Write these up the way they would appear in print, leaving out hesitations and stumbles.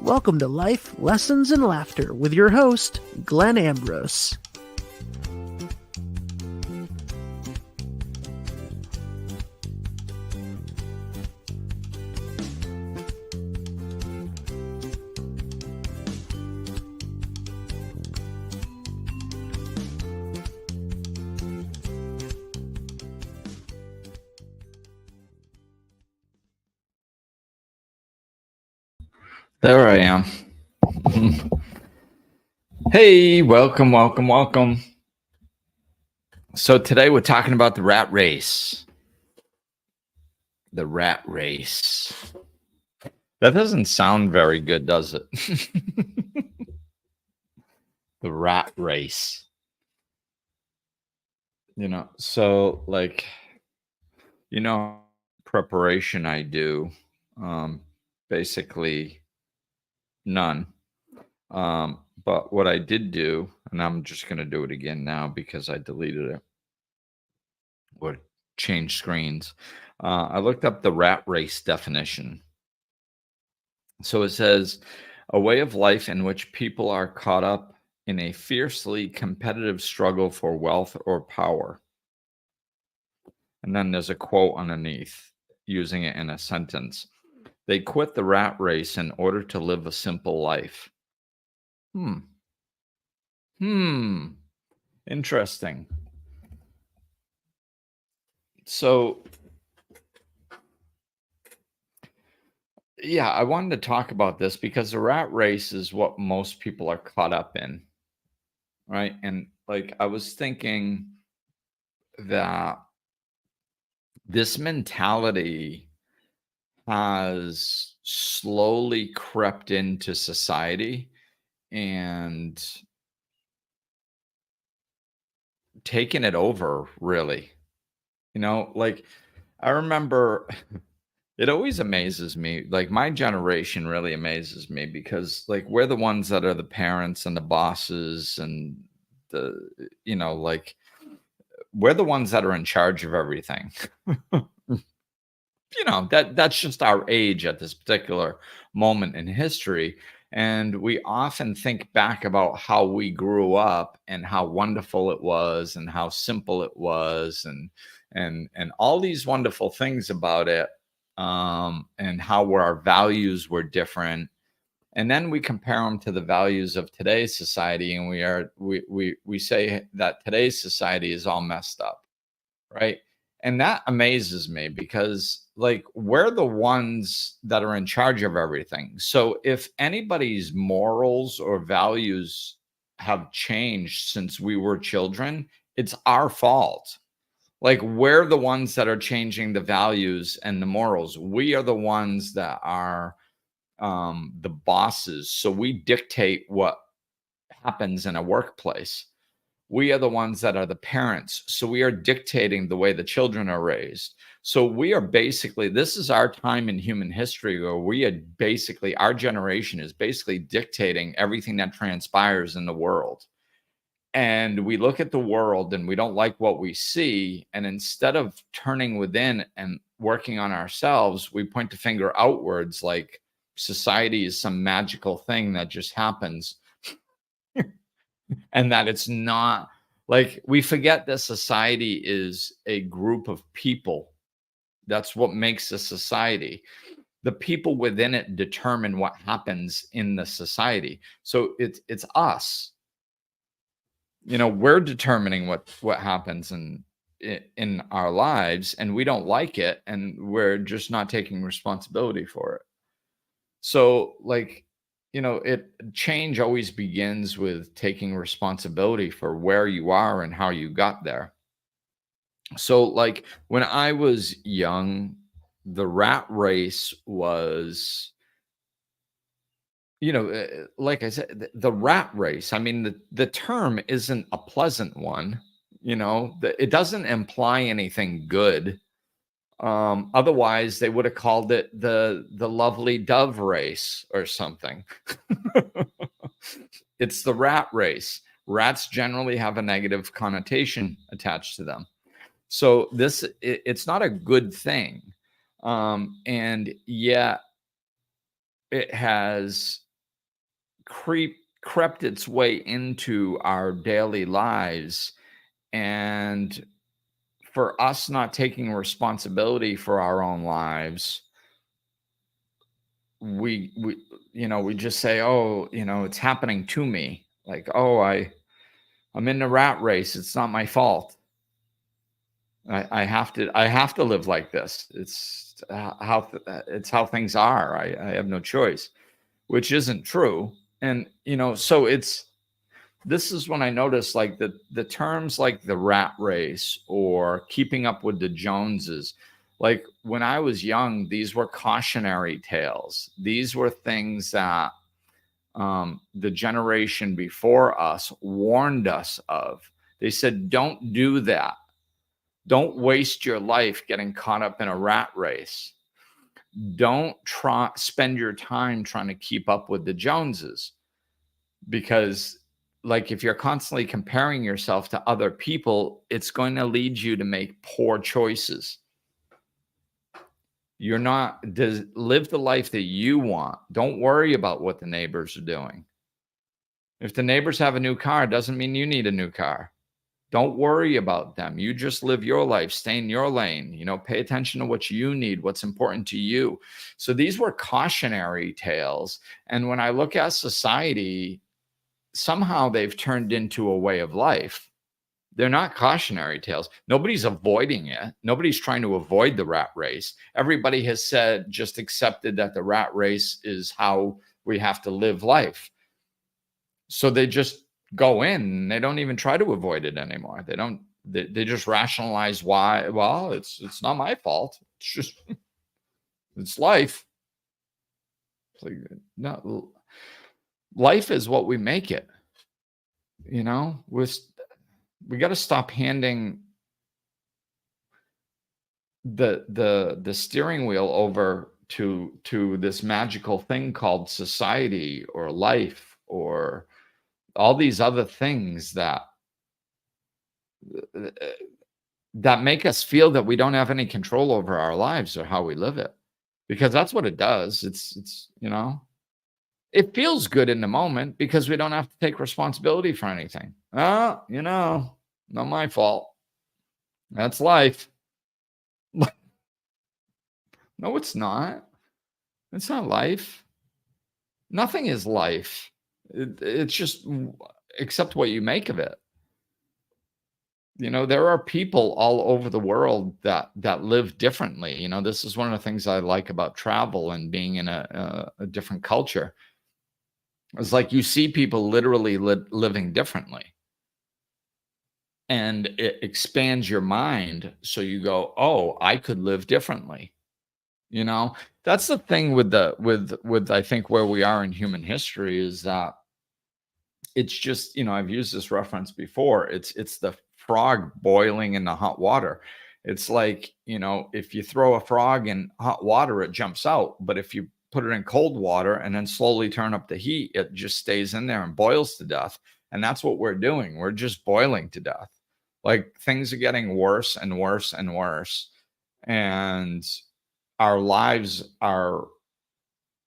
Welcome to Life, Lessons, and Laughter with your host, Glenn Ambrose. There I am. Hey, welcome. So today we're talking about the rat race. The rat race. That doesn't sound very good, does it? The rat race. So preparation I do, basically none. But what I did do, and I'm just going to do it again now because I deleted it or changed screens. I looked up the rat race definition. So it says a way of life in which people are caught up in a fiercely competitive struggle for wealth or power. And then there's a quote underneath using it in a sentence. They quit the rat race in order to live a simple life. Interesting. So, yeah, I wanted to talk about this because the rat race is what most people are caught up in, right? And I was thinking that this mentality has slowly crept into society and taken it over, really. I remember it always amazes me. My generation really amazes me because we're the ones that are the parents and the bosses and the, we're the ones that are in charge of everything. That's just our age at this particular moment in history. And we often think back about how we grew up and how wonderful it was and how simple it was and all these wonderful things about it, and how our values were different. And then we compare them to the values of today's society, and we say that today's society is all messed up, right? And that amazes me because we're the ones that are in charge of everything. So if anybody's morals or values have changed since we were children, it's our fault. We're the ones that are changing the values and the morals. We are the ones that are the bosses. So we dictate what happens in a workplace. We are the ones that are the parents. So we are dictating the way the children are raised. So we are basically, this is our time in human history where we are basically, our generation is basically dictating everything that transpires in the world. And we look at the world and we don't like what we see. And instead of turning within and working on ourselves, we point the finger outwards like society is some magical thing that just happens. And that it's not, we forget that society is a group of people. That's what makes a society. The people within it determine what happens in the society. So it's us. We're determining what happens in our lives, and we don't like it, and we're just not taking responsibility for it. So change always begins with taking responsibility for where you are and how you got there. So when I was young, the rat race was, like I said, the rat race. I mean, the term isn't a pleasant one. It doesn't imply anything good. Otherwise, they would have called it the lovely dove race or something. It's the rat race. Rats generally have a negative connotation attached to them. So it's not a good thing. And yet it has crept its way into our daily lives, and for us not taking responsibility for our own lives, we just say, oh, it's happening to me. Like, oh, I'm in the rat race, it's not my fault. I have to live like this. It's how things are. I have no choice, which isn't true. And so this is when I noticed, like, the terms like the rat race or keeping up with the Joneses. Like, when I was young, these were cautionary tales. These were things that the generation before us warned us of. They said, don't do that. Don't waste your life getting caught up in a rat race. Don't spend your time trying to keep up with the Joneses, because, like, if you're constantly comparing yourself to other people, it's going to lead you to make poor choices. Live the life that you want. Don't worry about what the neighbors are doing. If the neighbors have a new car, it doesn't mean you need a new car. Don't worry about them. You just live your life, stay in your lane, pay attention to what you need, what's important to you. So these were cautionary tales. And when I look at society, somehow they've turned into a way of life. They're not cautionary tales. Nobody's avoiding it. Nobody's trying to avoid the rat race. Everybody has just accepted that the rat race is how we have to live life. So they just go in and they don't even try to avoid it anymore. They just rationalize why. Well, it's not my fault. It's just, it's life. It's like, no, life is what we make it. We got to stop handing the steering wheel over to this magical thing called society or life or all these other things that make us feel that we don't have any control over our lives or how we live it, because that's what it does. It's it feels good in the moment because we don't have to take responsibility for anything. Not my fault. That's life. No, it's not. It's not life. Nothing is life. It's just, except what you make of it. There are people all over the world that live differently. This is one of the things I like about travel and being in a different culture. It's like you see people literally living differently, and it expands your mind. So you go, oh, I could live differently. That's the thing with I think where we are in human history is that it's just, I've used this reference before. It's the frog boiling in the hot water. It's like, if you throw a frog in hot water, it jumps out. But if you put it in cold water and then slowly turn up the heat, it just stays in there and boils to death. And that's what we're doing. We're just boiling to death. Like, things are getting worse and worse and worse. And our lives are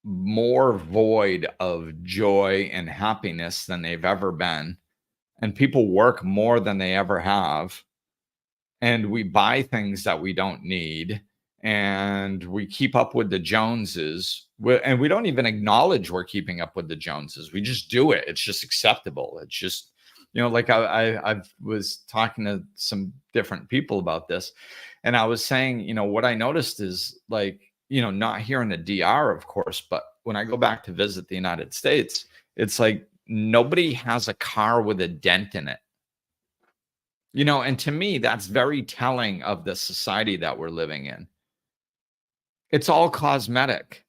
more void of joy and happiness than they've ever been. And people work more than they ever have. And we buy things that we don't need. And we keep up with the Joneses. And we don't even acknowledge we're keeping up with the Joneses. We just do it. It's just acceptable. It's just, like I was talking to some different people about this. And I was saying, what I noticed is, like, not here in the DR, of course, but when I go back to visit the United States, it's like nobody has a car with a dent in it. And to me, that's very telling of the society that we're living in. It's all cosmetic.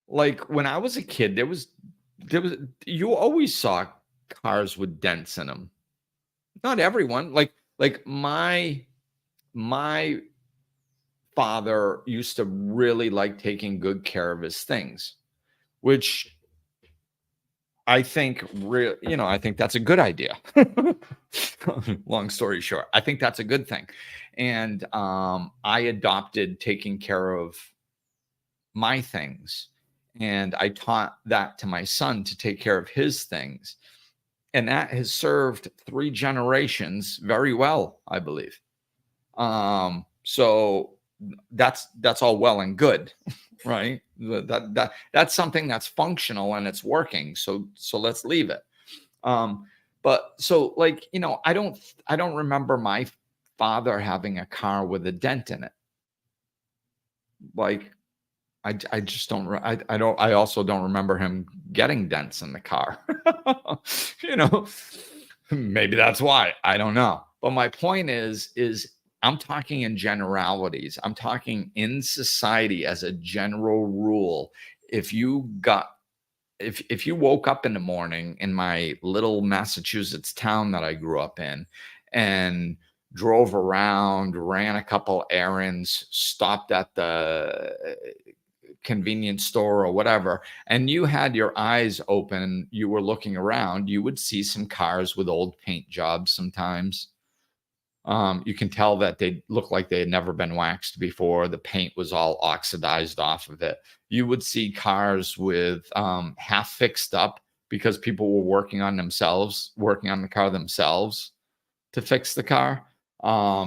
Like, when I was a kid, you always saw cars with dents in them. Not everyone. Like my father used to really like taking good care of his things, which I think I think that's a good idea. Long story short, I think that's a good thing. And I adopted taking care of my things. And I taught that to my son to take care of his things. And that has served 3 generations very well, I believe. So that's all well and good, right? That's something that's functional and it's working. So let's leave it. Um, but so like, I don't remember my father having a car with a dent in it. Like I just don't I also don't remember him getting dents in the car. You know, maybe that's why. I don't know. But my point is I'm talking in generalities. I'm talking in society as a general rule. If you got if you woke up in the morning in my little Massachusetts town that I grew up in and drove around, ran a couple errands, stopped at the convenience store or whatever, and you had your eyes open, you were looking around, you would see some cars with old paint jobs sometimes. You can tell that they look like they had never been waxed before. The paint was all oxidized off of it. You would see cars with half fixed up because people were working on the car themselves to fix the car.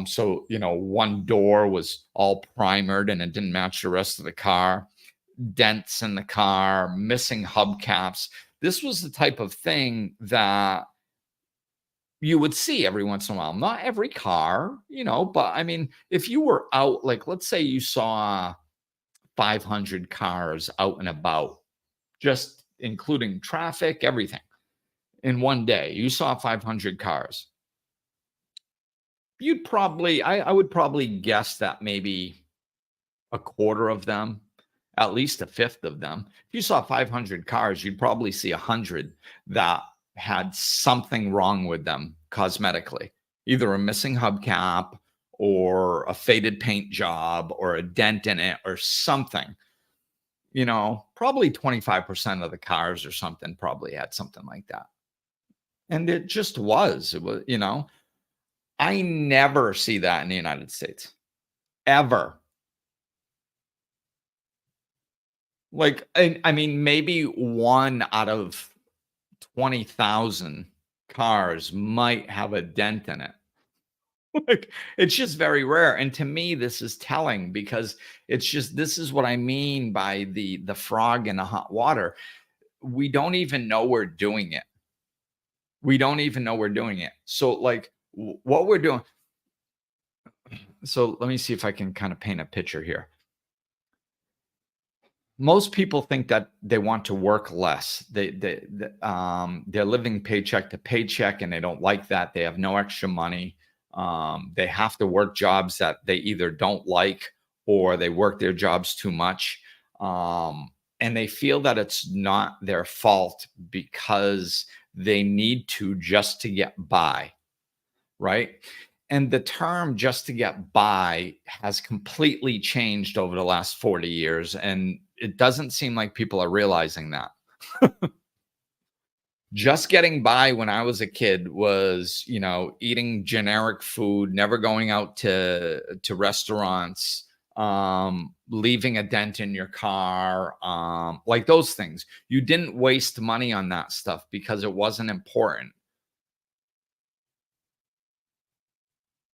So, one door was all primered and it didn't match the rest of the car, dents in the car, missing hubcaps. This was the type of thing that you would see every once in a while. Not every car, but I mean, if you were out, like, let's say you saw 500 cars out and about, just including traffic, everything in one day, you saw 500 cars. I would probably guess that maybe a quarter of them, at least a fifth of them. If you saw 500 cars, you'd probably see 100 that had something wrong with them cosmetically, either a missing hubcap or a faded paint job or a dent in it or something. Probably 25% of the cars or something probably had something like that. And it was, I never see that in the United States, ever. Like, and I mean, maybe one out of 20,000 cars might have a dent in it. Like, it's just very rare. And to me, this is telling because this is what I mean by the frog in the hot water. We don't even know we're doing it. We don't even know we're doing it. So, like, what we're doing. So, let me see if I can kind of paint a picture here. Most people think that they want to work less. They're living paycheck to paycheck, and they don't like that. They have no extra money. They have to work jobs that they either don't like or they work their jobs too much. And they feel that it's not their fault because they need to just to get by, right? And the term just to get by has completely changed over the last 40 years. And it doesn't seem like people are realizing that. Just getting by when I was a kid was, eating generic food, never going out to restaurants, leaving a dent in your car, like those things. You didn't waste money on that stuff because it wasn't important.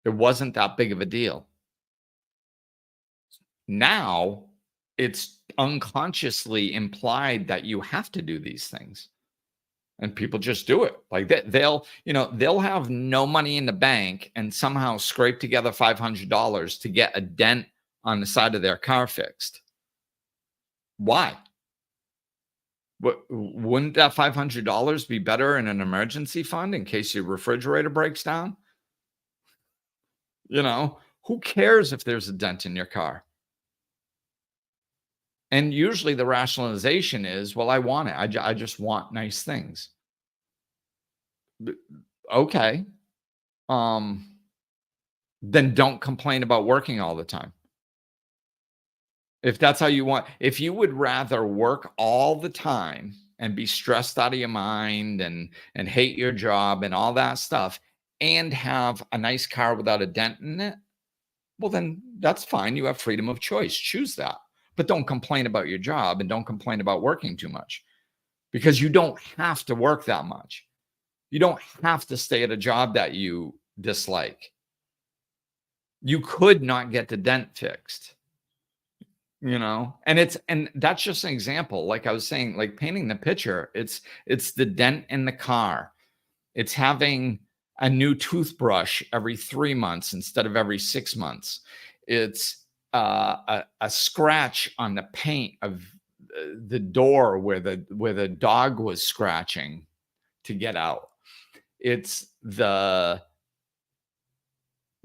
It wasn't that big of a deal. Now it's unconsciously implied that you have to do these things. And people just do it. Like they'll have no money in the bank and somehow scrape together $500 to get a dent on the side of their car fixed. Why? Wouldn't that $500 be better in an emergency fund in case your refrigerator breaks down? Who cares if there's a dent in your car? And usually the rationalization is, well, I want it. I just want nice things. Okay. Then don't complain about working all the time. If that's how you want, if you would rather work all the time and be stressed out of your mind and hate your job and all that stuff and have a nice car without a dent in it, well, then that's fine. You have freedom of choice. Choose that. but don't complain about your job and don't complain about working too much, because you don't have to work that much. You don't have to stay at a job that you dislike. You could not get the dent fixed, and that's just an example. Like I was saying, like painting the picture, it's the dent in the car. It's having a new toothbrush every 3 months instead of every 6 months. It's a scratch on the paint of the door where the dog was scratching to get out. It's the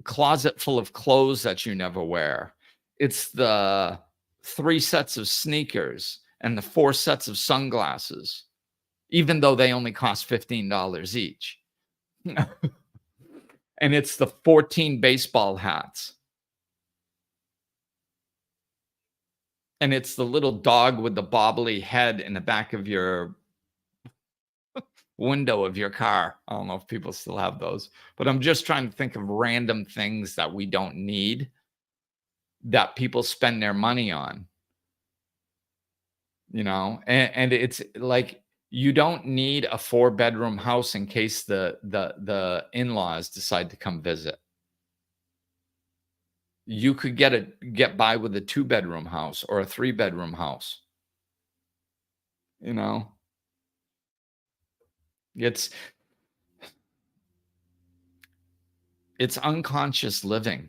closet full of clothes that you never wear. It's the 3 sets of sneakers and the 4 sets of sunglasses, even though they only cost $15 each. And it's the 14 baseball hats. And it's the little dog with the bobbly head in the back of your window of your car. I don't know if people still have those, but I'm just trying to think of random things that we don't need that people spend their money on, and it's like, you don't need a 4-bedroom house in case the in-laws decide to come visit. You could get by with a 2-bedroom house or a 3-bedroom house. You know, it's it's unconscious living.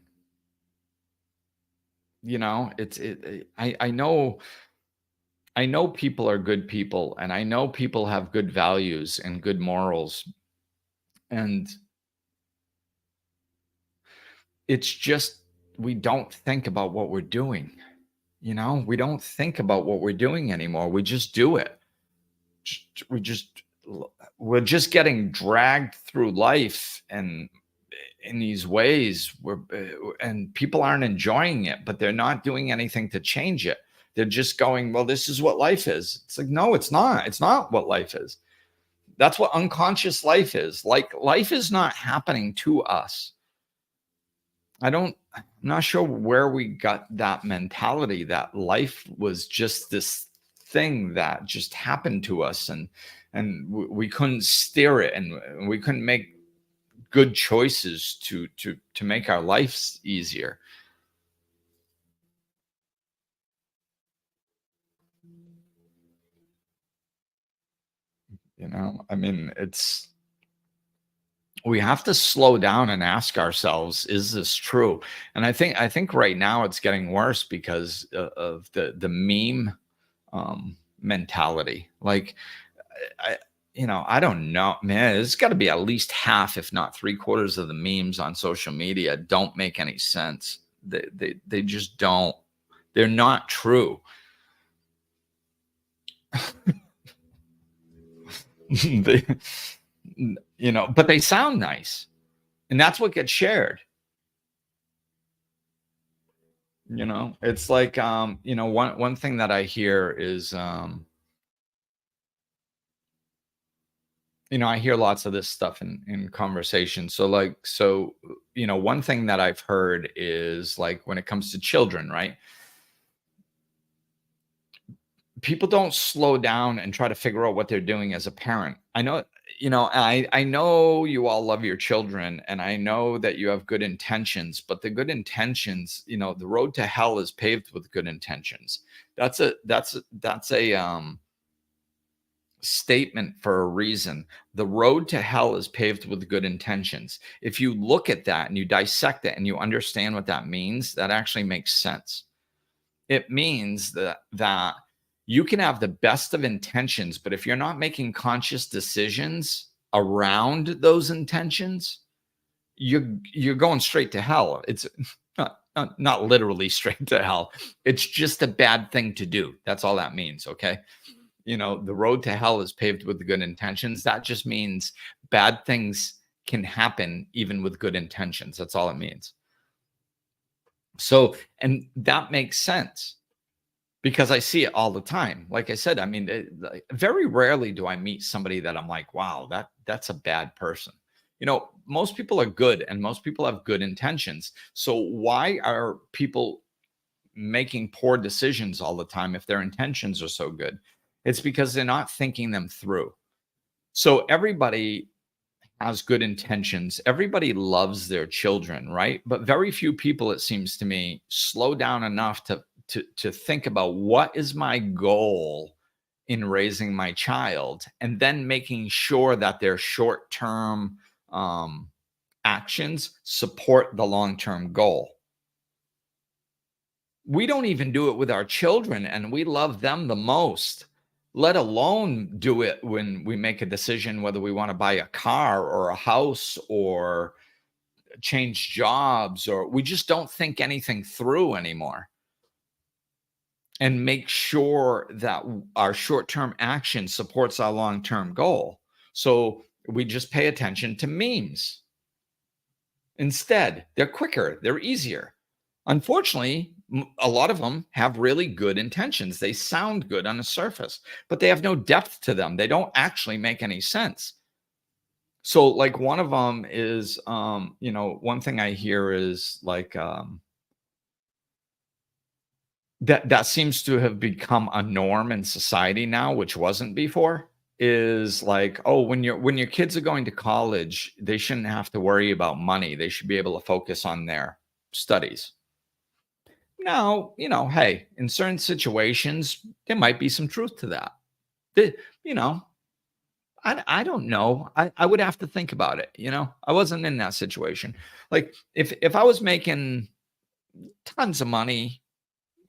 I know people are good people, and I know people have good values and good morals, and it's just we don't think about what we're doing. We don't think about what we're doing anymore. We just do it. We just we're just getting dragged through life and in these ways and people aren't enjoying it, but they're not doing anything to change it. They're just going, well, this is what life is. It's like, no, it's not. It's not what life is. That's what unconscious life is. Like, life is not happening to us. I'm not sure where we got that mentality that life was just this thing that just happened to us, and we couldn't steer it, and we couldn't make good choices to make our lives easier. I mean, we have to slow down and ask ourselves, is this true? And I think right now it's getting worse because of the meme mentality. Like, I I don't know, man. It's got to be at least half, if not 3/4 of the memes on social media don't make any sense. They just don't. They're not true. they, but they sound nice, and that's what gets shared. It's like, one thing that I hear is, I hear lots of this stuff in conversation. One thing that I've heard is, like, when it comes to children, right? People don't slow down and try to figure out what they're doing as a parent. I know you all love your children, and I know that you have good intentions, but the good intentions, the road to hell is paved with good intentions. That's a statement for a reason. The road to hell is paved with good intentions. If you look at that and you dissect it and you understand what that means, that actually makes sense. It means that you can have the best of intentions, but if you're not making conscious decisions around those intentions, you're going straight to hell. It's not literally straight to hell. It's just a bad thing to do. That's all that means, okay? The road to hell is paved with good intentions. That just means bad things can happen even with good intentions. That's all it means. So, and that makes sense because I see it all the time. Like I said, I mean, very rarely do I meet somebody that I'm like, wow, that's a bad person. Most people are good and most people have good intentions. So why are people making poor decisions all the time if their intentions are so good? It's because they're not thinking them through. So everybody has good intentions. Everybody loves their children, right? But very few people, it seems to me, slow down enough to think about what is my goal in raising my child, and then making sure that their short-term um, actions support the long-term goal. We don't even do it with our children, and we love them the most, let alone do it when we make a decision whether we want to buy a car or a house or change jobs, or we just don't think anything through anymore and make sure that our short-term action supports our long-term goal. So we just pay attention to memes. Instead, they're quicker, they're easier. Unfortunately, a lot of them have really good intentions. They sound good on the surface, but they have no depth to them. They don't actually make any sense. So, like, one of them is, one thing I hear is like, that seems to have become a norm in society now, which wasn't before, is like, oh, when your kids are going to college, they shouldn't have to worry about money. They should be able to focus on their studies. Now, hey, in certain situations, there might be some truth to that. The- you know, I don't know. I would have to think about it. I wasn't in that situation. Like, if I was making tons of money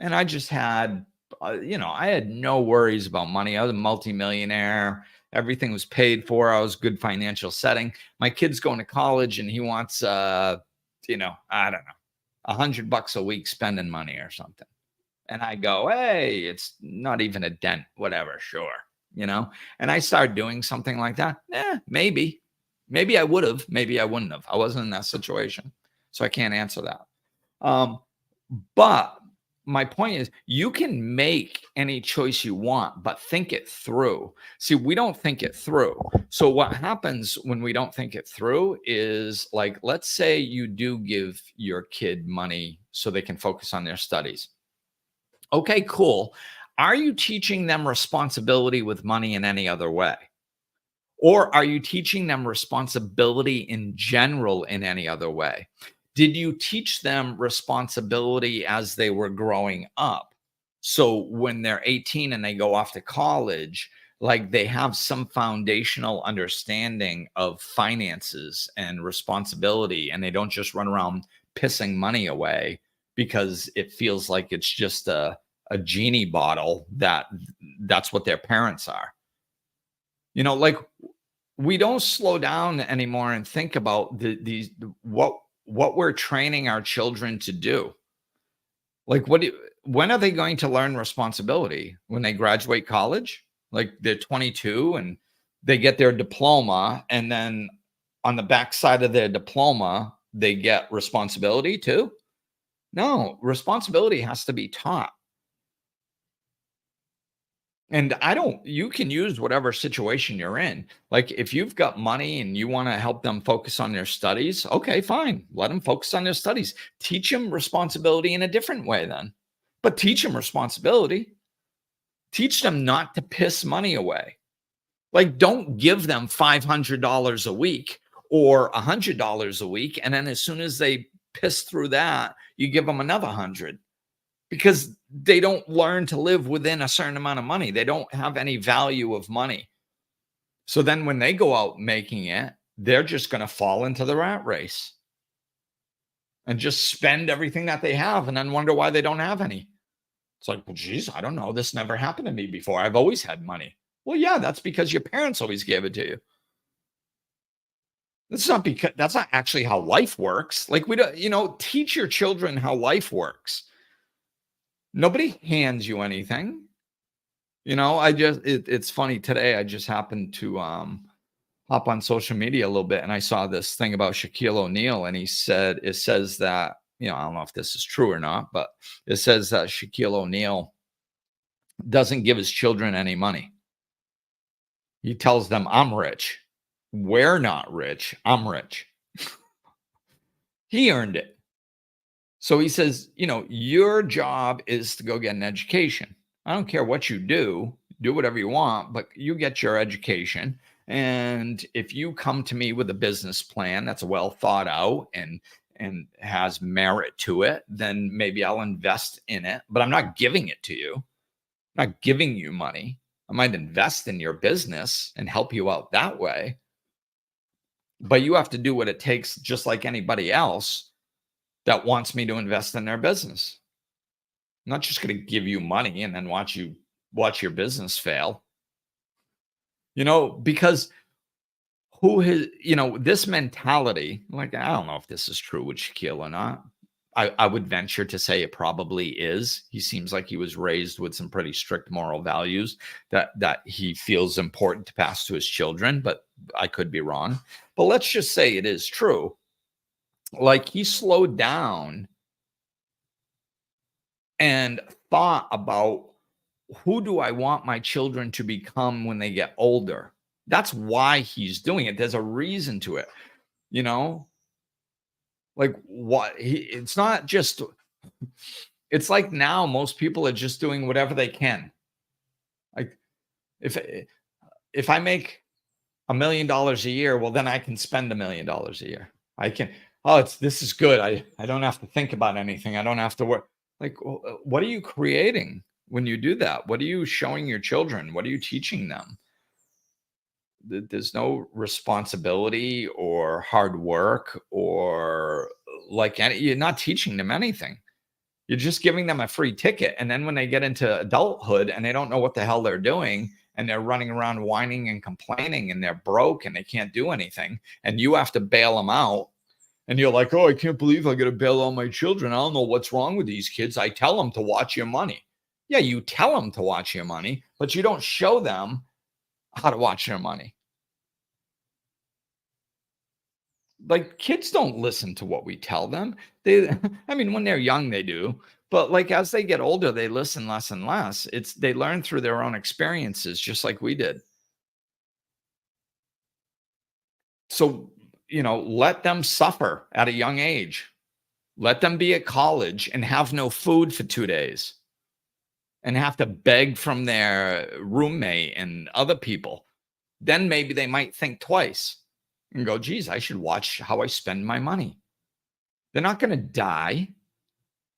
and I just had, I had no worries about money. I was a multimillionaire. Everything was paid for. I was good financial setting. My kid's going to college and he wants, I don't know, $100 a week spending money or something. And I go, hey, it's not even a dent, whatever, sure. And I started doing something like that. Maybe. Maybe I would have, maybe I wouldn't have. I wasn't in that situation. So I can't answer that. Um, but my point is, you can make any choice you want, but think it through. See, we don't think it through. So what happens when we don't think it through is, like, let's say you do give your kid money so they can focus on their studies. Okay, cool. Are you teaching them responsibility with money in any other way? Or are you teaching them responsibility in general in any other way? Did you teach them responsibility as they were growing up? So when they're 18 and they go off to college, like, they have some foundational understanding of finances and responsibility, and they don't just run around pissing money away because it feels like it's just a genie bottle that's what their parents are. Like, we don't slow down anymore and think about what we're training our children to do. Like, when are they going to learn responsibility? When they graduate college? Like, they're 22 and they get their diploma, and then on the backside of their diploma, they get responsibility too? No, responsibility has to be taught. And you can use whatever situation you're in. Like, if you've got money and you want to help them focus on their studies, okay, fine. Let them focus on their studies. Teach them responsibility in a different way then. But teach them responsibility. Teach them not to piss money away. Like, don't give them $500 a week or $100 a week. And then as soon as they piss through that, you give them another 100, because they don't learn to live within a certain amount of money. They don't have any value of money. So then when they go out making it, they're just going to fall into the rat race and just spend everything that they have and then wonder why they don't have any. It's like, well, geez, I don't know. This never happened to me before. I've always had money. Well, yeah, that's because your parents always gave it to you. That's not actually how life works. Like, we don't, teach your children how life works. Nobody hands you anything. It's funny today. I just happened to hop on social media a little bit, and I saw this thing about Shaquille O'Neal, and it says that, I don't know if this is true or not, but it says that Shaquille O'Neal doesn't give his children any money. He tells them, I'm rich. We're not rich. I'm rich. He earned it. So he says, your job is to go get an education. I don't care what you do whatever you want, but you get your education. And if you come to me with a business plan that's well thought out and has merit to it, then maybe I'll invest in it, but I'm not giving it to you. I'm not giving you money. I might invest in your business and help you out that way, but you have to do what it takes just like anybody else that wants me to invest in their business. I'm not just going to give you money and then watch your business fail. Because who has this mentality, like, I don't know if this is true with Shaquille or not. I would venture to say it probably is. He seems like he was raised with some pretty strict moral values that he feels important to pass to his children, but I could be wrong. But let's just say it is true. Like, he slowed down and thought about, who do I want my children to become when they get older? That's why he's doing it. There's a reason to it, you know? Like, it's not just, it's like now most people are just doing whatever they can. Like, if if I make $1 million a year, well, then I can spend $1 million a year. I can, oh, this is good. I don't have to think about anything. I don't have to work. Like, what are you creating when you do that? What are you showing your children? What are you teaching them? There's no responsibility or hard work or like you're not teaching them anything. You're just giving them a free ticket. And then when they get into adulthood and they don't know what the hell they're doing and they're running around whining and complaining and they're broke and they can't do anything and you have to bail them out. And you're like, oh, I can't believe I got to bail out my children. I don't know what's wrong with these kids. I tell them to watch your money. Yeah, you tell them to watch your money, but you don't show them how to watch their money. Like, kids don't listen to what we tell them. I mean, when they're young, they do. But like as they get older, they listen less and less. They learn through their own experiences, just like we did. So, let them suffer at a young age. Let them be at college and have no food for 2 days and have to beg from their roommate and other people. Then maybe they might think twice and go, geez, I should watch how I spend my money. They're not going to die.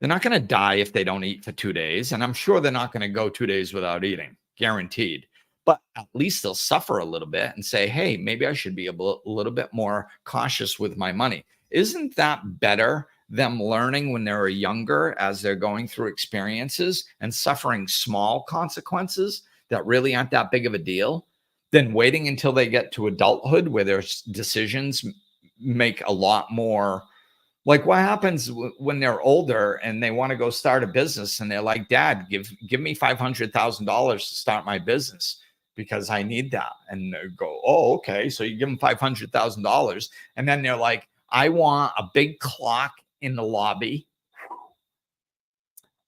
They're not going to die if they don't eat for 2 days. And I'm sure they're not going to go 2 days without eating, guaranteed. But at least they'll suffer a little bit and say, hey, maybe I should be a little bit more cautious with my money. Isn't that better, them learning when they're younger as they're going through experiences and suffering small consequences that really aren't that big of a deal, than waiting until they get to adulthood where their decisions make a lot more. Like, what happens when they're older and they want to go start a business and they're like, Dad, give me $500,000 to start my business because I need that. And they go, oh, okay. So you give them $500,000. And then they're like, I want a big clock in the lobby.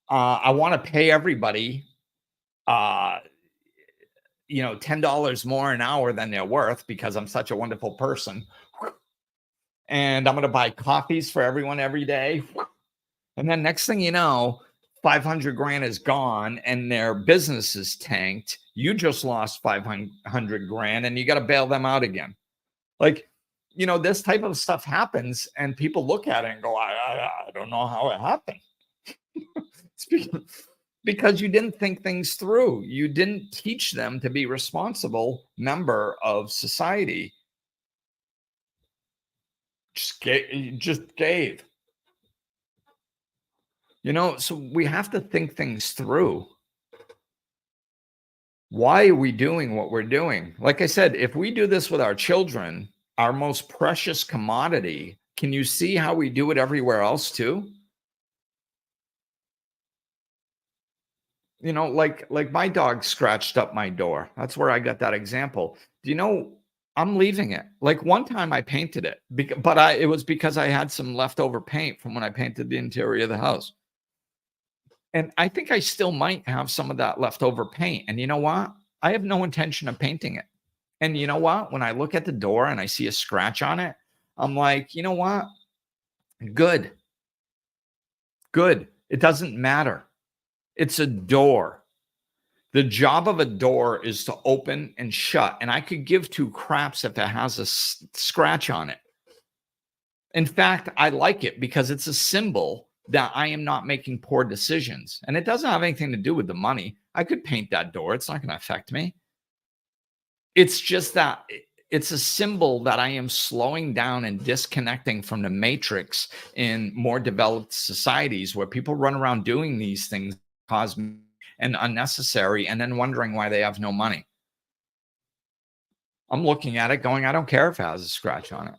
I want to pay everybody, uh, $10 more an hour than they're worth because I'm such a wonderful person. And I'm going to buy coffees for everyone every day. And then next thing you know, 500 grand is gone and their business is tanked. You just lost 500 grand and you got to bail them out again. Like, this type of stuff happens and people look at it and go, I don't know how it happened. It's because you didn't think things through. You didn't teach them to be responsible member of society. Just gave. So we have to think things through. Why are we doing what we're doing? Like I said, if we do this with our children, our most precious commodity, can you see how we do it everywhere else too? Like my dog scratched up my door. That's where I got that example. Do you know I'm leaving it? Like, one time I painted it, but it was because I had some leftover paint from when I painted the interior of the house. And I think I still might have some of that leftover paint. And you know what? I have no intention of painting it. And you know what? When I look at the door and I see a scratch on it, I'm like, you know what? Good. Good. It doesn't matter. It's a door. The job of a door is to open and shut, and I could give two craps if it has a scratch on it. In fact, I like it because it's a symbol that I am not making poor decisions, and it doesn't have anything to do with the money. I could paint that door. It's not going to affect me. It's just that it's a symbol that I am slowing down and disconnecting from the matrix in more developed societies where people run around doing these things cause and unnecessary and then wondering why they have no money. I'm looking at it going, I don't care if it has a scratch on it.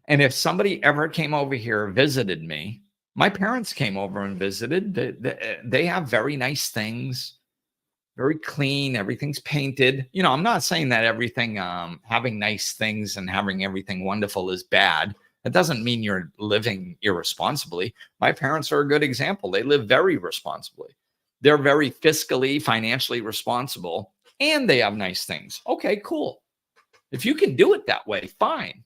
And if somebody ever came over here, visited me, my parents came over and visited. They have very nice things, very clean. Everything's painted. I'm not saying that everything, having nice things and having everything wonderful is bad. That doesn't mean you're living irresponsibly. My parents are a good example. They live very responsibly. They're very fiscally, financially responsible, and they have nice things. Okay, cool. If you can do it that way, fine.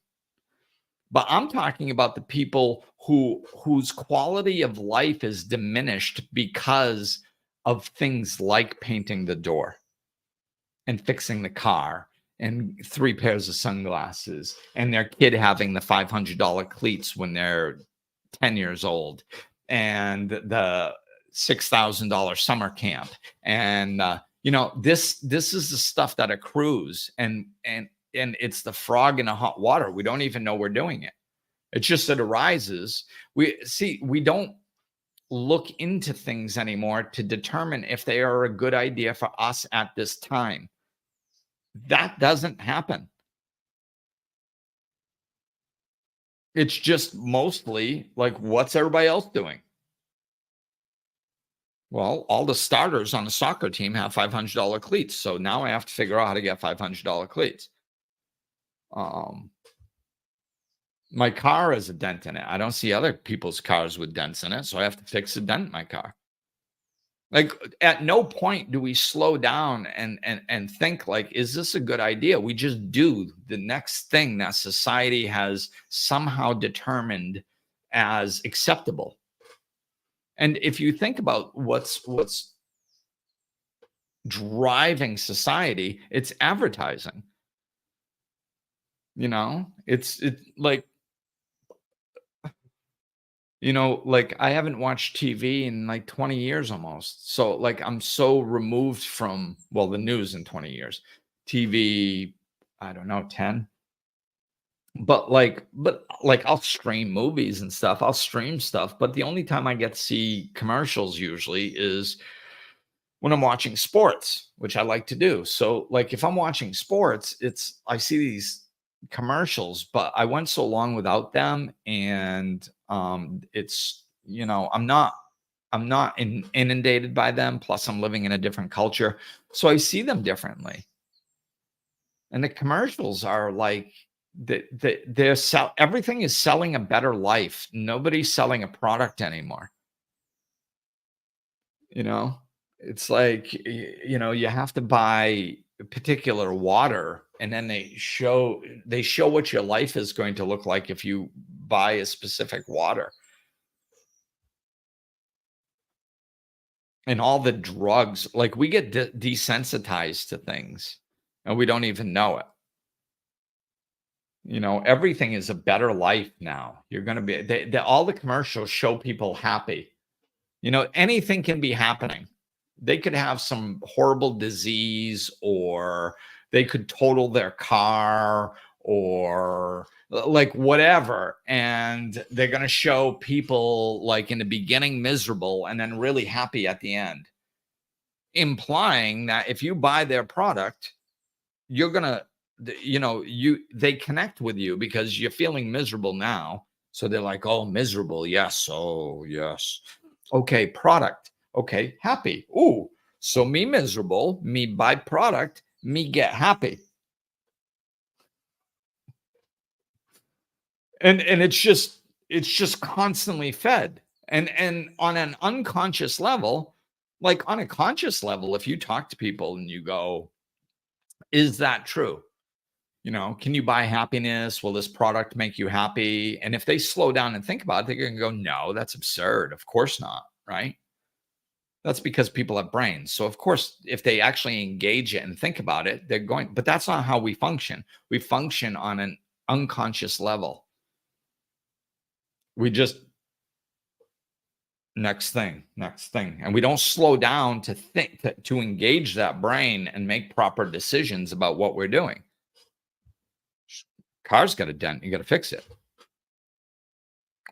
But I'm talking about the people whose quality of life is diminished because of things like painting the door and fixing the car and 3 pairs of sunglasses and their kid having the $500 cleats when they're 10 years old and the $6,000 summer camp. And this is the stuff that accrues and it's the frog in the hot water. We don't even know we're doing it. It's just that it arises. We don't look into things anymore to determine if they are a good idea for us at this time. That doesn't happen. It's just mostly like, what's everybody else doing? Well, all the starters on the soccer team have $500 cleats. So now I have to figure out how to get $500 cleats. My car has a dent in it. I don't see other people's cars with dents in it, so I have to fix a dent in my car. Like, at no point do we slow down and think like, is this a good idea? We just do the next thing that society has somehow determined as acceptable. And if you think about what's driving society, it's advertising. It's like, like I haven't watched TV in like 20 years almost. So like I'm so removed from, well, the news in 20 years. TV, I don't know, 10. But I'll stream movies and stuff. I'll stream stuff, but the only time I get to see commercials usually is when I'm watching sports, which I like to do. So like if I'm watching sports, I see these commercials, but I went so long without them and it's I'm not inundated by them, plus I'm living in a different culture, so I see them differently. And the commercials are like everything is selling a better life. Nobody's selling a product anymore. you know it's like you have to buy a particular water, and then they show what your life is going to look like if you buy a specific water. And all the drugs, like, we get desensitized to things and we don't even know it. Everything is a better life now. You're going to be all the commercials show people happy. Anything can be happening. They could have some horrible disease, or they could total their car, or like whatever. And they're going to show people like in the beginning miserable and then really happy at the end, implying that if you buy their product, you're going to, they connect with you because you're feeling miserable now. So they're like, oh, miserable. Yes. Oh, yes. Okay. Product. Okay. Happy. Ooh. So me miserable, me buy product, me get happy. And it's just constantly fed. And on an unconscious level, like on a conscious level, if you talk to people and you go, is that true? Can you buy happiness? Will this product make you happy? And if they slow down and think about it, they're going to go, no, that's absurd. Of course not. Right. That's because people have brains. So, of course, if they actually engage it and think about it, they're going, but that's not how we function. We function on an unconscious level. We just, next thing, next thing. And we don't slow down to think, to engage that brain and make proper decisions about what we're doing. Car's got a dent, you got to fix it.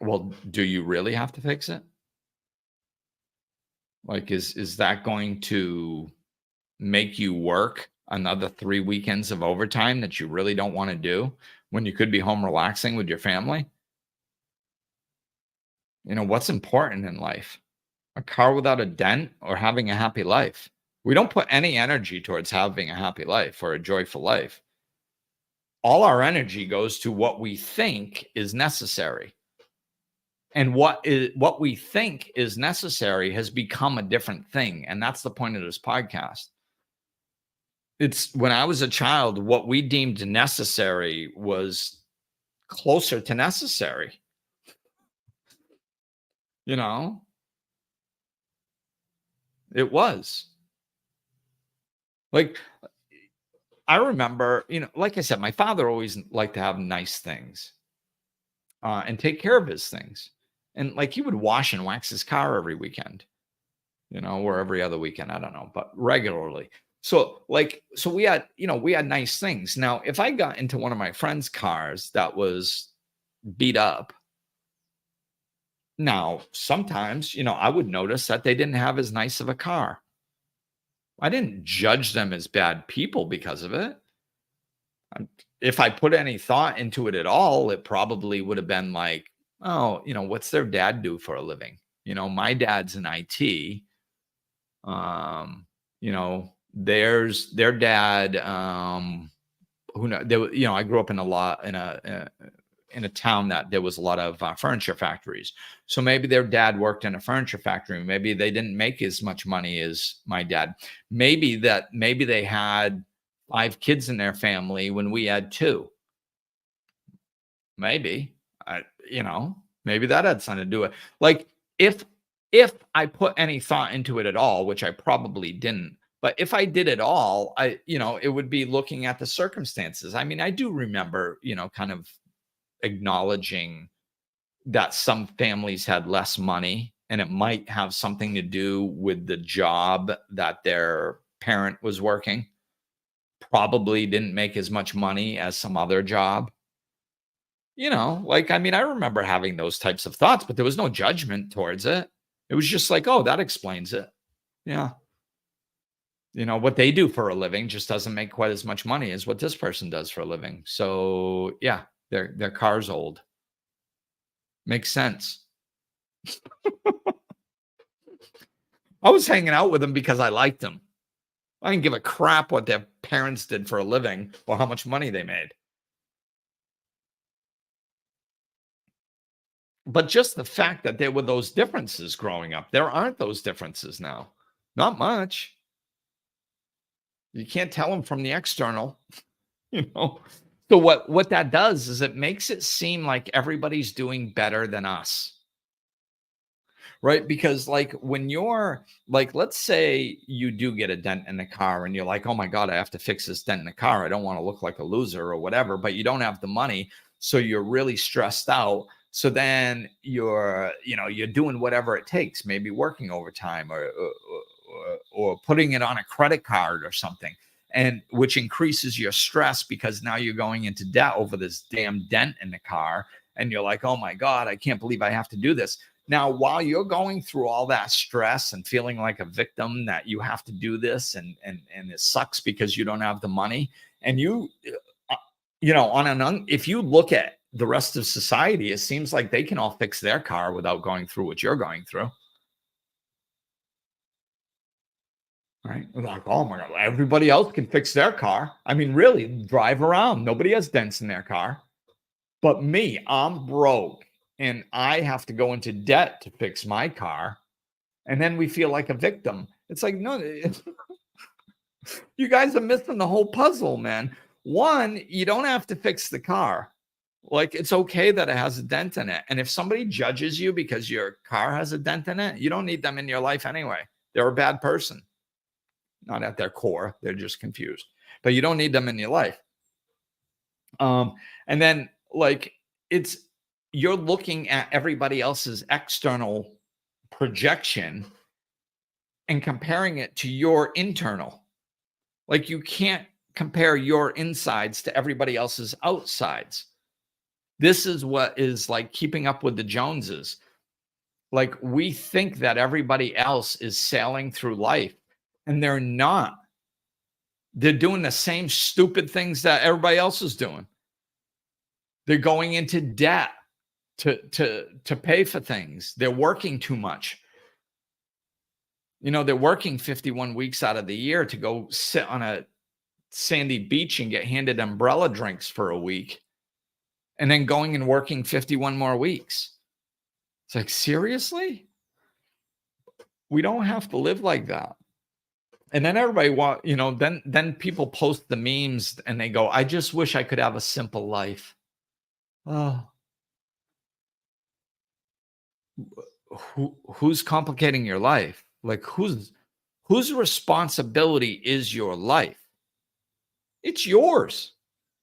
Well, do you really have to fix it? Like, is that going to make you work another 3 weekends of overtime that you really don't want to do when you could be home relaxing with your family? What's important in life? A car without a dent or having a happy life? We don't put any energy towards having a happy life or a joyful life. All our energy goes to what we think is necessary. And what we think is necessary has become a different thing. And that's the point of this podcast. It's when I was a child, what we deemed necessary was closer to necessary. It was. Like, I remember, like I said, my father always liked to have nice things and take care of his things. And like he would wash and wax his car every weekend, or every other weekend. I don't know, but regularly. So we had nice things. Now, if I got into one of my friend's cars that was beat up, now sometimes, I would notice that they didn't have as nice of a car. I didn't judge them as bad people because of it. If I put any thought into it at all, it probably would have been like, oh, what's their dad do for a living? My dad's in IT. There's their dad. Who knows? I grew up in a town that there was a lot of furniture factories. So maybe their dad worked in a furniture factory. Maybe they didn't make as much money as my dad. Maybe they had 5 kids in their family when we had 2. Maybe, maybe that had something to do with it. Like if I put any thought into it at all, which I probably didn't, but if I did at all, it would be looking at the circumstances. I mean, I do remember, kind of acknowledging that some families had less money and it might have something to do with the job that their parent was working. Probably didn't make as much money as some other job. I remember having those types of thoughts, but there was no judgment towards it. It was just like, oh, that explains it. Yeah. What they do for a living just doesn't make quite as much money as what this person does for a living. So yeah, their car's old. Makes sense. I was hanging out with them because I liked them. I didn't give a crap what their parents did for a living or how much money they made. But just the fact that there were those differences growing up, there aren't those differences now. Not much. You can't tell them from the external, So what that does is it makes it seem like everybody's doing better than us. Right? Because like when you're like, let's say you do get a dent in the car and you're like, oh my God, I have to fix this dent in the car. I don't want to look like a loser or whatever, but you don't have the money. So you're really stressed out. So then you're doing whatever it takes, maybe working overtime or putting it on a credit card or something, and which increases your stress because now you're going into debt over this damn dent in the car. And you're like, oh my God, I can't believe I have to do this. Now, while you're going through all that stress and feeling like a victim that you have to do this and it sucks because you don't have the money, and if you look at the rest of society, it seems like they can all fix their car without going through what you're going through. Right? Like, oh my God, everybody else can fix their car. I mean, really, drive around. Nobody has dents in their car. But me, I'm broke and I have to go into debt to fix my car. And then we feel like a victim. It's like, no, you guys are missing the whole puzzle, man. One, you don't have to fix the car. Like, it's okay that it has a dent in it. And if somebody judges you because your car has a dent in it, you don't need them in your life anyway. They're a bad person. Not at their core, they're just confused. But you don't need them in your life. And then like it's you're looking at everybody else's external projection and comparing it to your internal. Like you can't compare your insides to everybody else's outsides. This is what is like keeping up with the Joneses. Like we think that everybody else is sailing through life and they're not. They're doing the same stupid things that everybody else is doing. They're going into debt to pay for things. They're working too much. You know, they're working 51 weeks out of the year to go sit on a sandy beach and get handed umbrella drinks for a week and then going and working 51 more weeks. It's like, seriously? We don't have to live like that. And then everybody then people post the memes and they go, I just wish I could have a simple life. Oh, who's complicating your life? Like whose responsibility is your life? It's yours.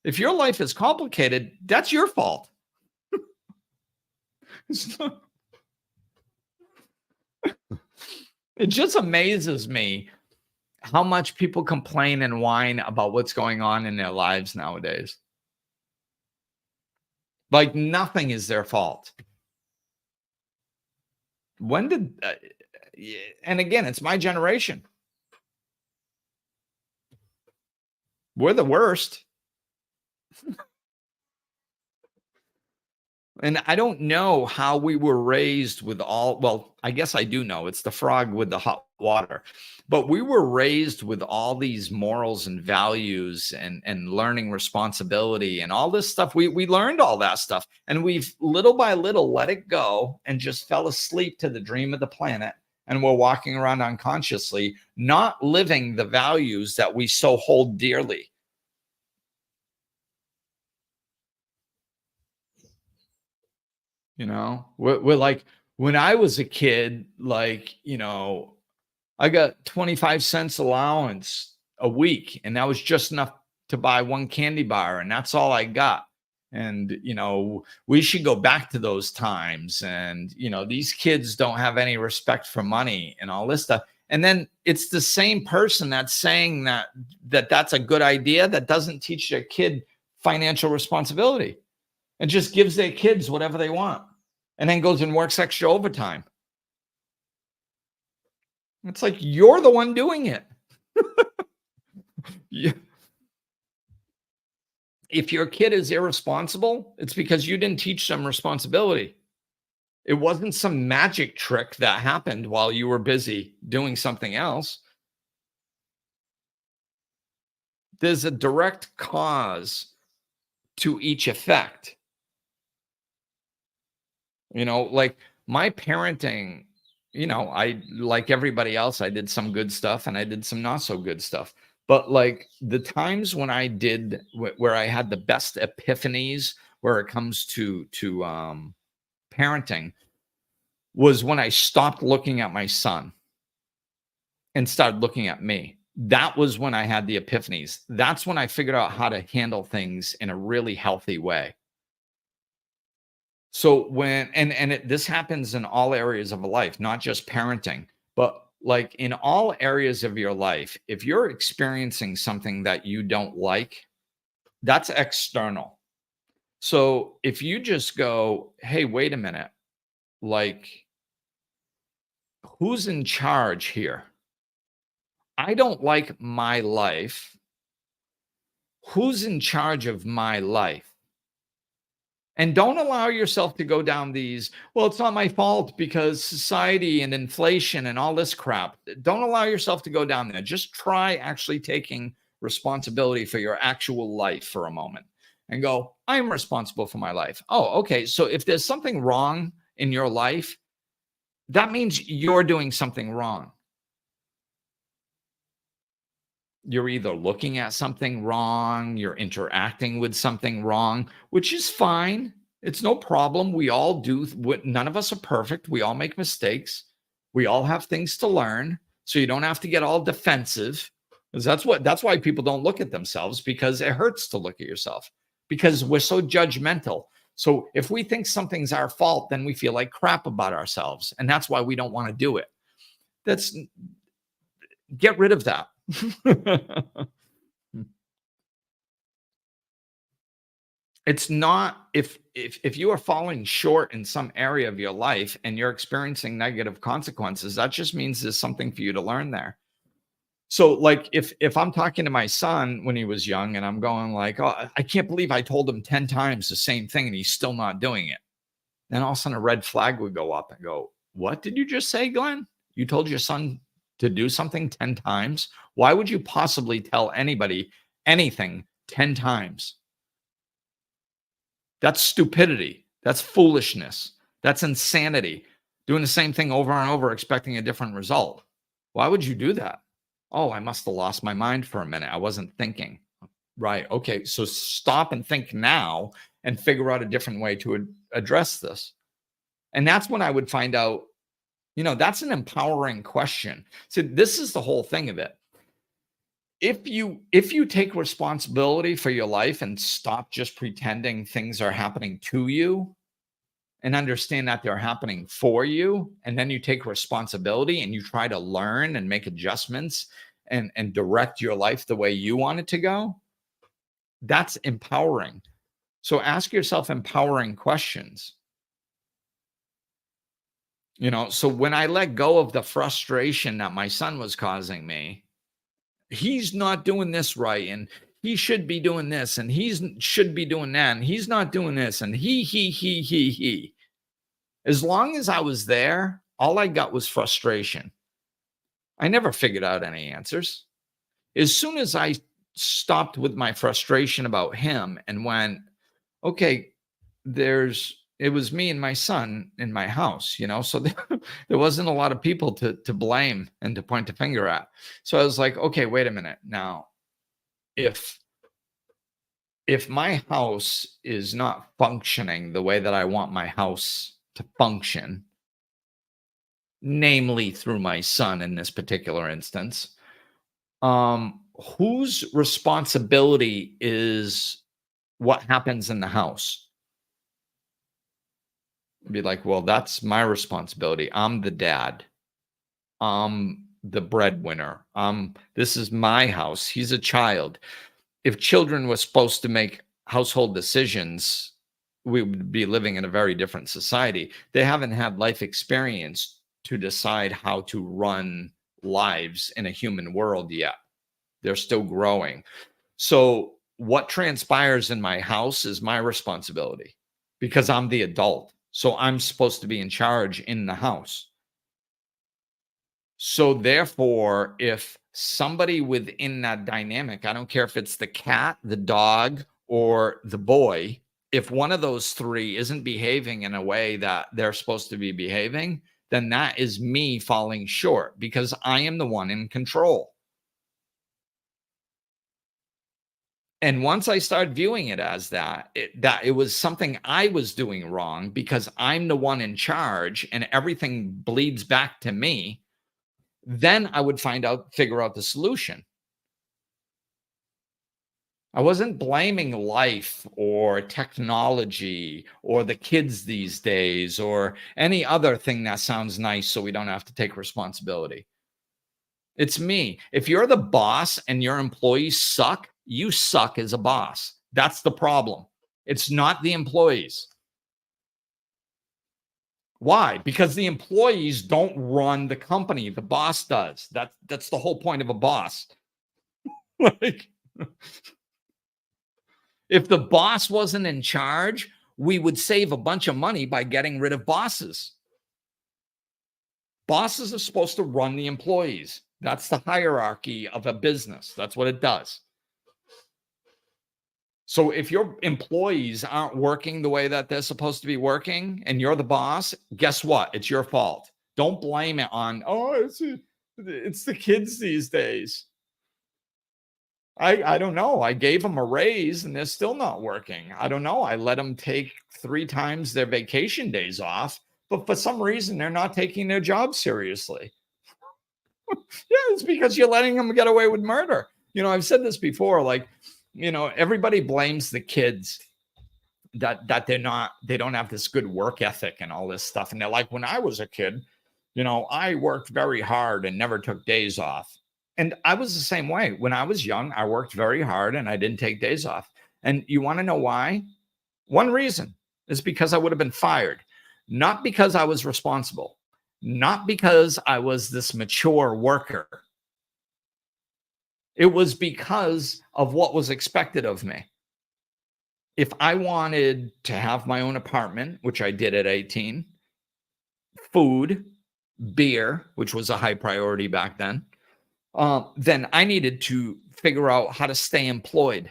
If your life is complicated, that's your fault. It just amazes me how much people complain and whine about what's going on in their lives nowadays. Like nothing is their fault. When did, and again, it's my generation. We're the worst. And I don't know how we were raised with I guess I do know. It's the frog with the hot water. But we were raised with all these morals and values and learning responsibility and all this stuff. We learned all that stuff. And we've little by little let it go and just fell asleep to the dream of the planet. And we're walking around unconsciously, not living the values that we so hold dearly. You know, we're like, when I was a kid, like, you know, I got 25 cents allowance a week, and that was just enough to buy one candy bar, and that's all I got. And, you know, we should go back to those times. And, you know, these kids don't have any respect for money and all this stuff. And then it's the same person that's saying that's a good idea that doesn't teach their kid financial responsibility. And just gives their kids whatever they want and then goes and works extra overtime. It's like, you're the one doing it. Yeah. If your kid is irresponsible, it's because you didn't teach them responsibility. It wasn't some magic trick that happened while you were busy doing something else. There's a direct cause to each effect. You know, like my parenting, you know, I, like everybody else, I did some good stuff and I did some not so good stuff. But like the times when I did, where I had the best epiphanies where it comes to parenting, was when I stopped looking at my son and started looking at me. That was when I had the epiphanies. That's when I figured out how to handle things in a really healthy way. So when this happens in all areas of life, not just parenting, but like in all areas of your life, if you're experiencing something that you don't like, that's external. So if you just go, hey, wait a minute, like who's in charge here? I don't like my life. Who's in charge of my life? And don't allow yourself to go down these, well, it's not my fault because society and inflation and all this crap. Don't allow yourself to go down there. Just try actually taking responsibility for your actual life for a moment and go, I'm responsible for my life. Oh, okay. So if there's something wrong in your life, that means you're doing something wrong. You're either looking at something wrong, you're interacting with something wrong, which is fine. It's no problem. We all do what, none of us are perfect. We all make mistakes. We all have things to learn. So you don't have to get all defensive. Because that's why people don't look at themselves, because it hurts to look at yourself because we're so judgmental. So if we think something's our fault, then we feel like crap about ourselves. And that's why we don't want to do it. That's Get rid of that. It's not, if you are falling short in some area of your life and you're experiencing negative consequences, that just means there's something for you to learn there. So like if I'm talking to my son when he was young and I'm going like, "Oh, I can't believe I told him 10 times the same thing and he's still not doing it." Then all of a sudden a red flag would go up and go, "What did you just say, Glenn? You told your son to do something 10 times? Why would you possibly tell anybody anything 10 times? That's stupidity. That's foolishness. That's insanity. Doing the same thing over and over, expecting a different result. Why would you do that? Oh, I must have lost my mind for a minute. I wasn't thinking." Right. Okay. So stop and think now and figure out a different way to address this. And that's when I would find out, that's an empowering question. So this is the whole thing of it. If you take responsibility for your life and stop just pretending things are happening to you and understand that they're happening for you, and then you take responsibility and you try to learn and make adjustments and direct your life the way you want it to go, that's empowering. So ask yourself empowering questions. So when I let go of the frustration that my son was causing me, he's not doing this right, and he should be doing this, and should be doing that, and he's not doing this, and he. As long as I was there, all I got was frustration. I never figured out any answers. As soon as I stopped with my frustration about him and went, okay, it was me and my son in my house, so there wasn't a lot of people to blame and to point the finger at. So I was like, okay, wait a minute. Now, if my house is not functioning the way that I want my house to function, namely through my son in this particular instance, whose responsibility is what happens in the house? Be like, well, that's my responsibility. I'm the dad. I'm the breadwinner. This is my house. He's a child. If children were supposed to make household decisions, we would be living in a very different society. They haven't had life experience to decide how to run lives in a human world yet. They're still growing. So what transpires in my house is my responsibility because I'm the adult. So I'm supposed to be in charge in the house. So therefore, if somebody within that dynamic, I don't care if it's the cat, the dog, or the boy, if one of those three isn't behaving in a way that they're supposed to be behaving, then that is me falling short because I am the one in control. And once I start viewing it as that it was something I was doing wrong because I'm the one in charge and everything bleeds back to me, then I would figure out the solution. I wasn't blaming life or technology or the kids these days or any other thing that sounds nice so we don't have to take responsibility. It's me. If you're the boss and your employees suck, you suck as a boss. That's the problem. It's not the employees. Why? Because the employees don't run the company. The boss does. That's the whole point of a boss. Like, if the boss wasn't in charge, we would save a bunch of money by getting rid of bosses. Bosses are supposed to run the employees. That's the hierarchy of a business. That's what it does. So if your employees aren't working the way that they're supposed to be working and you're the boss, guess what? It's your fault. Don't blame it on, it's the kids these days. I don't know. I gave them a raise and they're still not working. I don't know. I let them take 3 times their vacation days off, but for some reason they're not taking their job seriously. Yeah, it's because you're letting them get away with murder. I've said this before, like, everybody blames the kids that they don't have this good work ethic and all this stuff. And they're like, when I was a kid, I worked very hard and never took days off. And I was the same way. When I was young, I worked very hard and I didn't take days off. And you want to know why? One reason is because I would have been fired, not because I was responsible, not because I was this mature worker. It was because of what was expected of me. If I wanted to have my own apartment, which I did at 18, food, beer, which was a high priority back then I needed to figure out how to stay employed.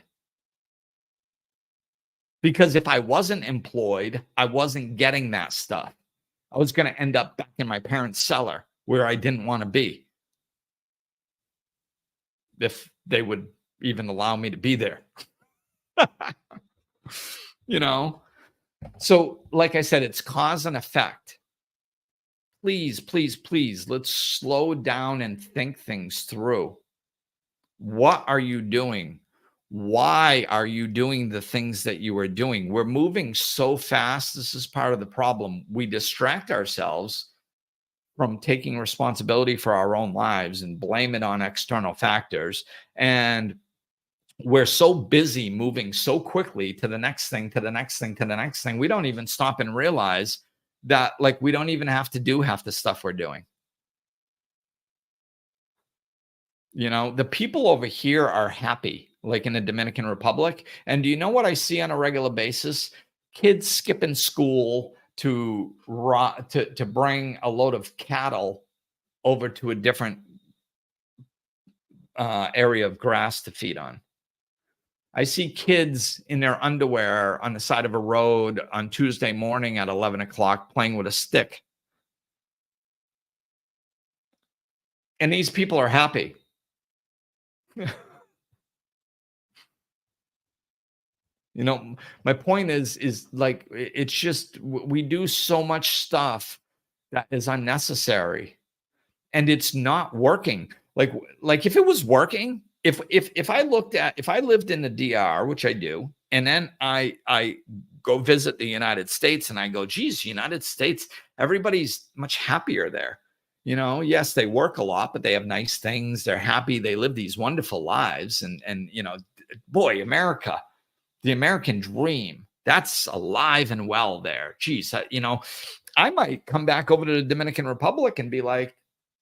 Because if I wasn't employed, I wasn't getting that stuff. I was going to end up back in my parents' cellar where I didn't want to be, if they would even allow me to be there. So like I said, it's cause and effect. Please, please, please, let's slow down and think things through. What are you doing? Why are you doing the things that you are doing? We're moving so fast. This is part of the problem. We distract ourselves from taking responsibility for our own lives and blame it on external factors. And we're so busy moving so quickly to the next thing, to the next thing, to the next thing. We don't even stop and realize that, like, we don't even have to do half the stuff we're doing. The people over here are happy, like in the Dominican Republic. And do you know what I see on a regular basis? Kids skipping school to bring a load of cattle over to a different area of grass to feed on. I see kids in their underwear on the side of a road on Tuesday morning at 11 o'clock playing with a stick. And these people are happy. My point is like, it's just, we do so much stuff that is unnecessary and it's not working. Like if it was working, if I lived in the DR, which I do, and then I go visit the United States and I go, geez, United States, everybody's much happier there. Yes, they work a lot, but they have nice things. They're happy. They live these wonderful lives. And boy, America, the American dream, that's alive and well there. Geez, I might come back over to the Dominican Republic and be like,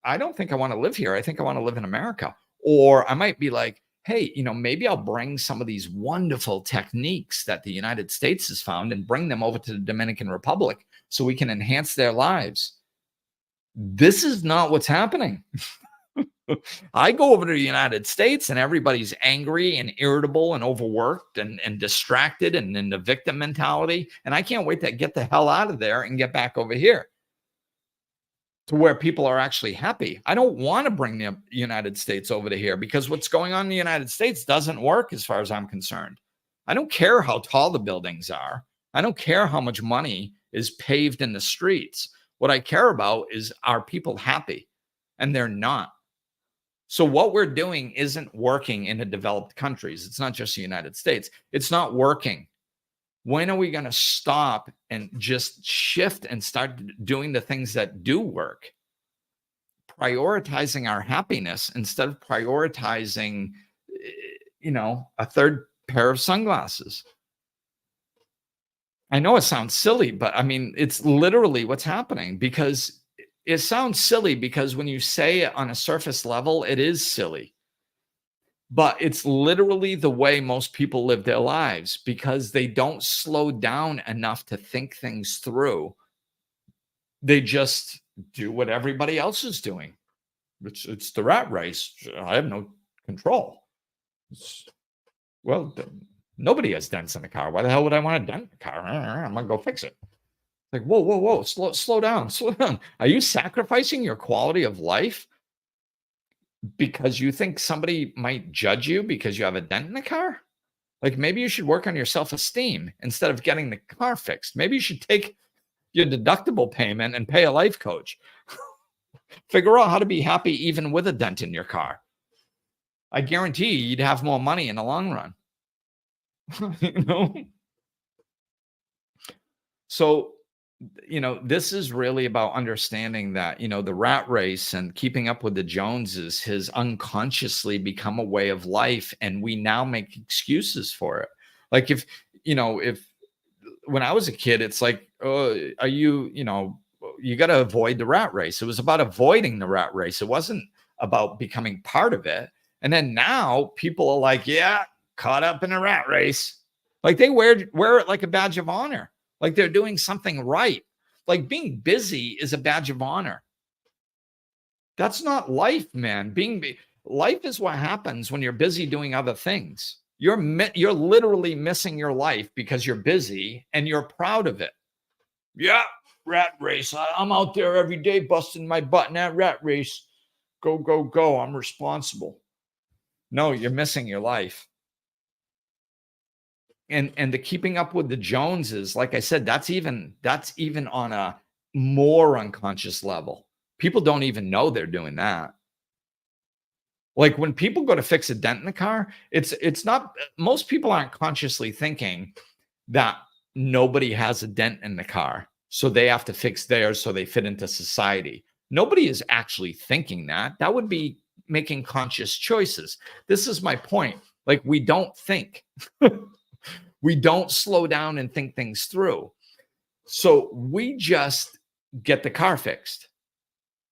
I don't think I want to live here. I think I want to live in America. Or I might be like, hey, maybe I'll bring some of these wonderful techniques that the United States has found and bring them over to the Dominican Republic so we can enhance their lives. This is not what's happening. I go over to the United States and everybody's angry and irritable and overworked and distracted and in the victim mentality. And I can't wait to get the hell out of there and get back over here to where people are actually happy. I don't want to bring the United States over to here because what's going on in the United States doesn't work as far as I'm concerned. I don't care how tall the buildings are. I don't care how much money is paved in the streets. What I care about is, are people happy? And they're not. So what we're doing isn't working in the developed countries. It's not just the United States. It's not working. When are we going to stop and just shift and start doing the things that do work? Prioritizing our happiness instead of prioritizing, a third pair of sunglasses. I know it sounds silly, but I mean, it's literally what's happening, because it sounds silly because when you say it on a surface level, it is silly. But it's literally the way most people live their lives because they don't slow down enough to think things through. They just do what everybody else is doing. It's the rat race. I have no control. Nobody has dents in the car. Why the hell would I want to dent the car? I'm going to go fix it. Like, whoa, slow down. Are you sacrificing your quality of life? because you think somebody might judge you because you have a dent in the car? Like maybe you should work on your self-esteem instead of getting the car fixed. Maybe you should take your deductible payment and pay a life coach. Figure out how to be happy even with a dent in your car. I guarantee you'd have more money in the long run. you know? So, this is really about understanding that, the rat race and keeping up with the Joneses has unconsciously become a way of life. And we now make excuses for it. Like if when I was a kid, it's like, oh, you got to avoid the rat race. It was about avoiding the rat race. It wasn't about becoming part of it. And then now people are like, yeah, caught up in a rat race. Like they wear it like a badge of honor. Like they're doing something right. Like being busy is a badge of honor. That's not life, man. Life is what happens when you're busy doing other things. You're literally missing your life because you're busy and you're proud of it. Yeah, rat race. I'm out there every day busting my butt in that rat race. Go, go, go. I'm responsible. No, you're missing your life. And the keeping up with the Joneses, like I said, that's even on a more unconscious level. People don't even know they're doing that. Like when people go to fix a dent in the car, it's not, most people aren't consciously thinking that nobody has a dent in the car, so they have to fix theirs so they fit into society. Nobody is actually thinking that. That would be making conscious choices. This is my point. Like we don't think. We don't slow down and think things through. So we just get the car fixed.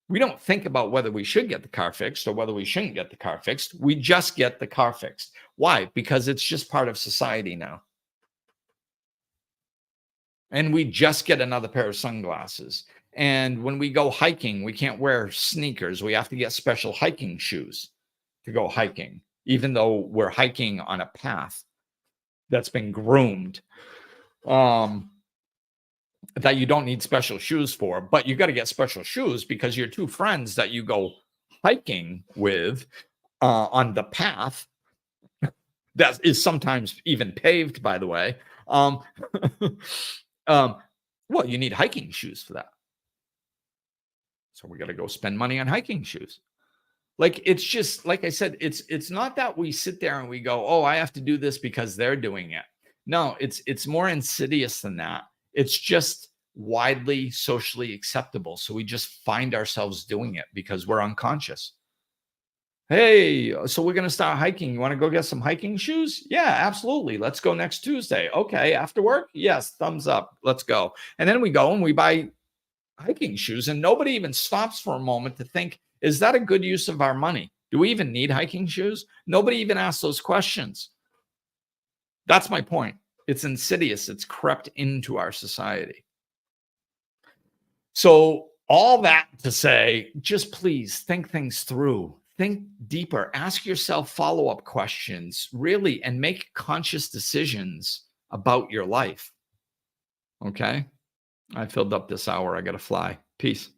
We don't think about whether we should get the car fixed or whether we shouldn't get the car fixed. We just get the car fixed. Why? Because it's just part of society now. And we just get another pair of sunglasses. And when we go hiking, we can't wear sneakers. We have to get special hiking shoes to go hiking, even though we're hiking on a path that's been groomed, that you don't need special shoes for, but you got to get special shoes because your two friends that you go hiking with on the path that is sometimes even paved, by the way. Well, you need hiking shoes for that. So we got to go spend money on hiking shoes. Like, it's just, like I said, it's not that we sit there and we go, oh, I have to do this because they're doing it. No, it's more insidious than that. It's just widely socially acceptable. So we just find ourselves doing it because we're unconscious. Hey, so we're going to start hiking. You want to go get some hiking shoes? Yeah, absolutely. Let's go next Tuesday. Okay, after work? Yes, thumbs up. Let's go. And then we go and we buy hiking shoes, and nobody even stops for a moment to think, is that a good use of our money? Do we even need hiking shoes? Nobody even asks those questions. That's my point. It's insidious. It's crept into our society. So all that to say, just please think things through. Think deeper. Ask yourself follow-up questions, really, and make conscious decisions about your life. Okay? I filled up this hour. I got to fly. Peace.